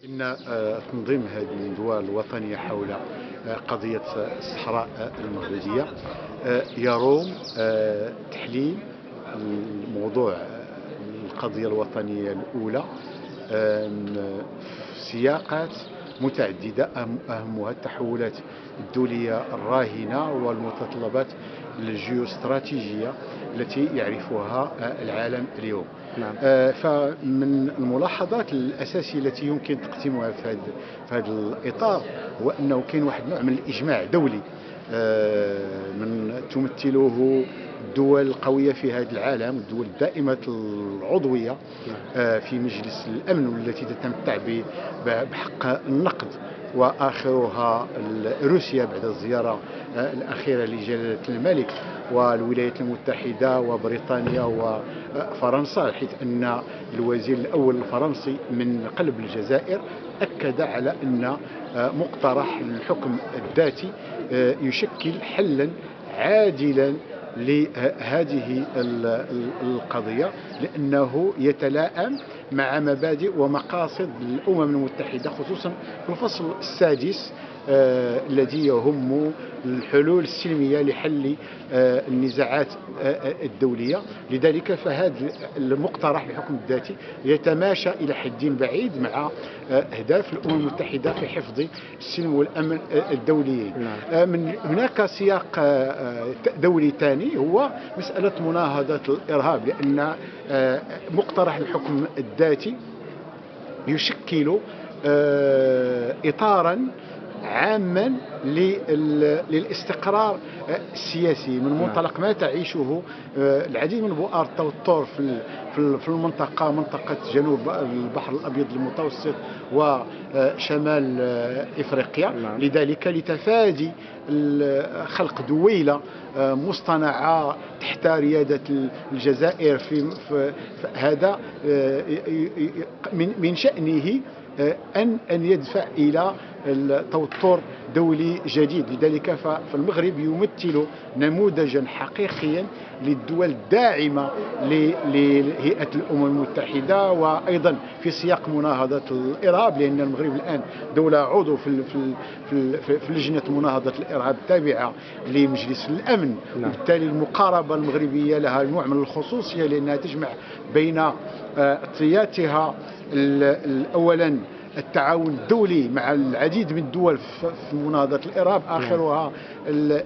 إن تنظيم هذه الندوة الوطنية حول قضية الصحراء المغربية يروم تحليل الموضوع القضية الوطنية الأولى في سياقات متعددة، أهمها التحولات الدولية الراهنة والمتطلبات الجيوستراتيجية التي يعرفها العالم اليوم. نعم. فمن الملاحظات الأساسية التي يمكن تقسيمها في هذا الإطار هو أنه كاين واحد نوع من الإجماع دولي من تمثله الدول القوية في هذا العالم، الدول الدائمة العضوية في مجلس الأمن والتي تتمتع بحق النقد، وآخرها روسيا بعد الزيارة الأخيرة لجلالة الملك، والولايات المتحدة وبريطانيا وفرنسا، حيث أن الوزير الأول الفرنسي من قلب الجزائر أكد على أن مقترح الحكم الذاتي يشكل حلا عادلا لهذه القضية، لأنه يتلائم مع مبادئ ومقاصد الأمم المتحدة، خصوصا في الفصل السادس الذي يهم الحلول السلمية لحل النزاعات الدولية. لذلك فهذا المقترح بحكم الذاتي يتماشى إلى حد بعيد مع أهداف الأمم المتحدة في حفظ السلم والأمن الدوليين. من هناك سياق دولي ثاني هو مسألة مناهضة الإرهاب، لأن مقترح الحكم الذاتي يشكل إطارا عاما للاستقرار السياسي من منطلق ما تعيشه العديد من بؤر التوتر في المنطقة، منطقة جنوب البحر الأبيض المتوسط وشمال إفريقيا. لذلك لتفادي خلق دويلة مصطنعة تحت ريادة الجزائر في هذا من شأنه أن يدفع إلى التوتر دولي جديد. لذلك فالمغرب يمثل نموذجا حقيقيا للدول الداعمة لهيئة الأمم المتحدة، وأيضا في سياق مناهضة الإرهاب، لأن المغرب الآن دولة عضو في لجنة مناهضة الإرهاب التابعة لمجلس الأمن. وبالتالي المقاربة المغربية لها نوع من الخصوصية، لأنها تجمع بين طياتها أولا التعاون الدولي مع العديد من الدول في مناهضة الإرهاب، آخرها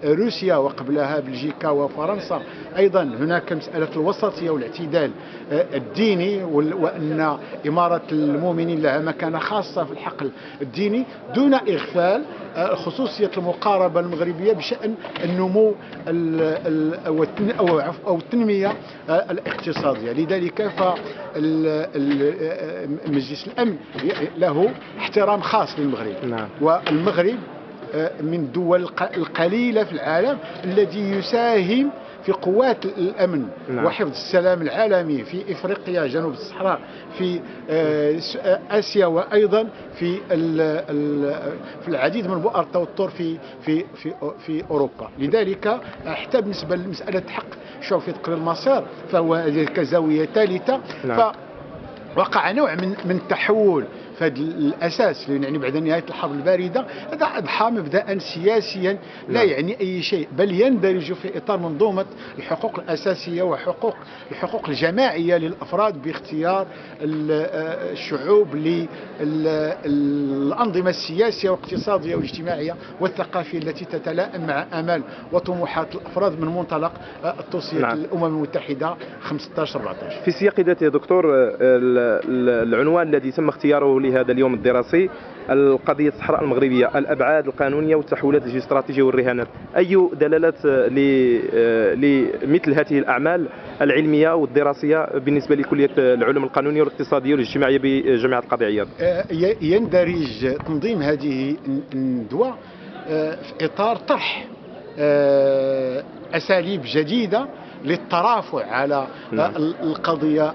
روسيا وقبلها بلجيكا وفرنسا. أيضا هناك مسألة الوسطية والاعتدال الديني، وأن إمارة المؤمنين لها مكانة خاصة في الحقل الديني، دون إغفال خصوصية المقاربة المغربية بشأن النمو أو التنمية الاقتصادية. لذلك فمجلس الأمن له احترام خاص للمغرب. والمغرب من الدول القليلة في العالم الذي يساهم في قوات الأمن وحفظ السلام العالمي في إفريقيا، جنوب الصحراء، في آسيا، وأيضا في العديد من بؤر التوتر في أوروبا. لذلك حتى بالنسبة لمسألة حق الشعوب في تقرير المصير فهو كزاوية ثالثة. فوقع نوع من التحول فهذا الأساس، يعني بعد نهاية الحرب الباردة هذا أضحى مبدأ سياسيا لا يعني أي شيء، بل يندرج في إطار منظومة الحقوق الأساسية وحقوق الحقوق الجماعية للأفراد باختيار الشعوب للأنظمة السياسية والاقتصادية والاجتماعية والثقافية التي تتلائم مع آمال وطموحات الأفراد من منطلق التوصية الأمم المتحدة 15-14. في سياق ذاته يا دكتور، العنوان الذي تم اختياره لهذا اليوم الدراسي القضية الصحراء المغربية، الأبعاد القانونية والتحولات الجيوستراتيجية والرهانات، أي دلالات لمثل هذه الأعمال العلمية والدراسية بالنسبة لكلية العلوم القانونية والاقتصادية والاجتماعية بجامعة القاضي عياض؟ يندرج تنظيم هذه الندوة في إطار طرح أساليب جديدة للترافع على القضية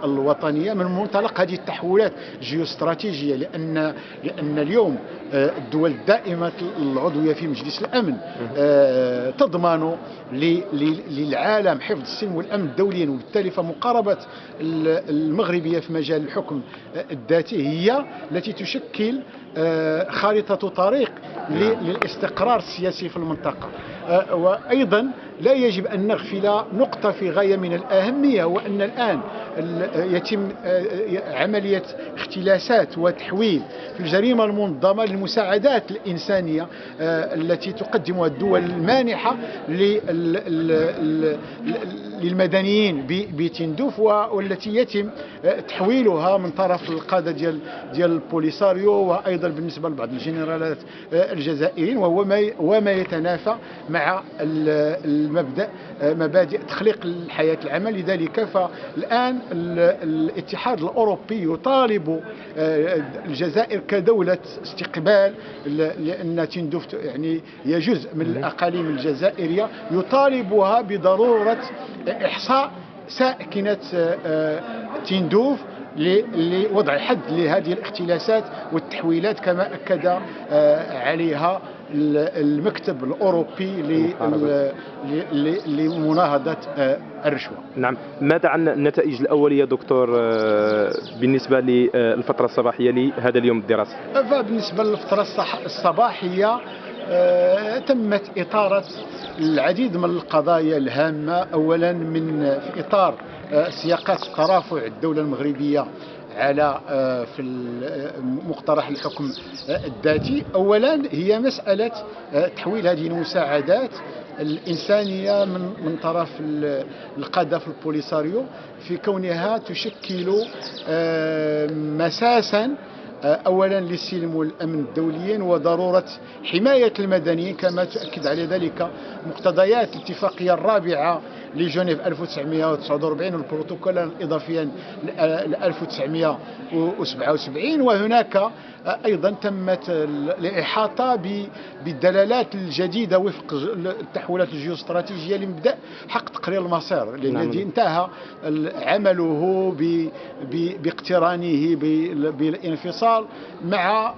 الوطنية من منطلق هذه التحولات الجيوستراتيجية، لأن اليوم الدول الدائمة العضوية في مجلس الأمن تضمن للعالم حفظ السلم والأمن دوليا، وبالتالي فمقاربة المغربية في مجال الحكم الذاتي هي التي تشكل خارطة طريق للاستقرار السياسي في المنطقة. وأيضا لا يجب أن نغفل نقطة في غاية من الأهمية، وأن الآن يتم عملية اختلاسات وتحويل في الجريمة المنظمة للمساعدات الإنسانية التي تقدمها الدول المانحة للمدنيين بتندوف، والتي يتم تحويلها من طرف القادة ديال البوليساريو، وأيضا بالنسبة لبعض الجنرالات الجزائريين، وهو ما يتنافى مع المبدأ مبادئ تخليق الحياة العامة. لذلك فالآن الاتحاد الأوروبي يطالب الجزائر كدولة استقبال، لأن تندوف يعني هي جزء من الأقاليم الجزائرية، يطالبها بضرورة إحصاء ساكنة تندوف لوضع حد لهذه الاختلاسات والتحويلات، كما أكد عليها المكتب الأوروبي لمناهضة الرشوة. نعم، ماذا عن النتائج الأولية دكتور بالنسبة للفترة الصباحية لهذا اليوم الدراسي؟ بالنسبة للفترة الصباحية تمت إطارة العديد من القضايا الهامة، أولا في إطار سياقات ترافع الدولة المغربية على في مقترح الحكم الذاتي. أولا هي مسألة تحويل هذه المساعدات الإنسانية من طرف القادة في البوليساريو، في كونها تشكل مساسا أولا للسلم والأمن الدوليين وضرورة حماية المدنيين، كما تؤكد على ذلك مقتضيات الاتفاقية الرابعة لجنيف 1949 والبروتوكول الإضافي ل 1977. وهناك أيضا تمت الإحاطة بالدلالات الجديدة وفق التحولات الجيوستراتيجية لمبدأ حق تقرير المصير الذي انتهى عمله باقترانه بالانفصال مع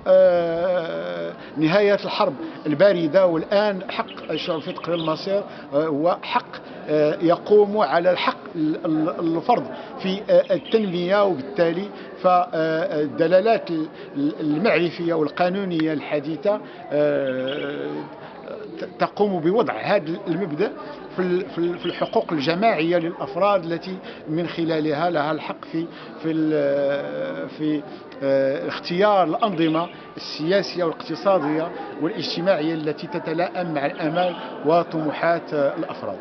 نهاية الحرب الباردة. والآن حق الشعوب في تقرير المصير هو حق يقوم على الحق الفرد في التنمية، وبالتالي فالدلالات المعرفية والقانونية الحديثة تقوم بوضع هذا المبدأ في الحقوق الجماعية للأفراد، التي من خلالها لها الحق في اختيار الأنظمة السياسية والاقتصادية والاجتماعية التي تتلائم مع الآمال وطموحات الأفراد.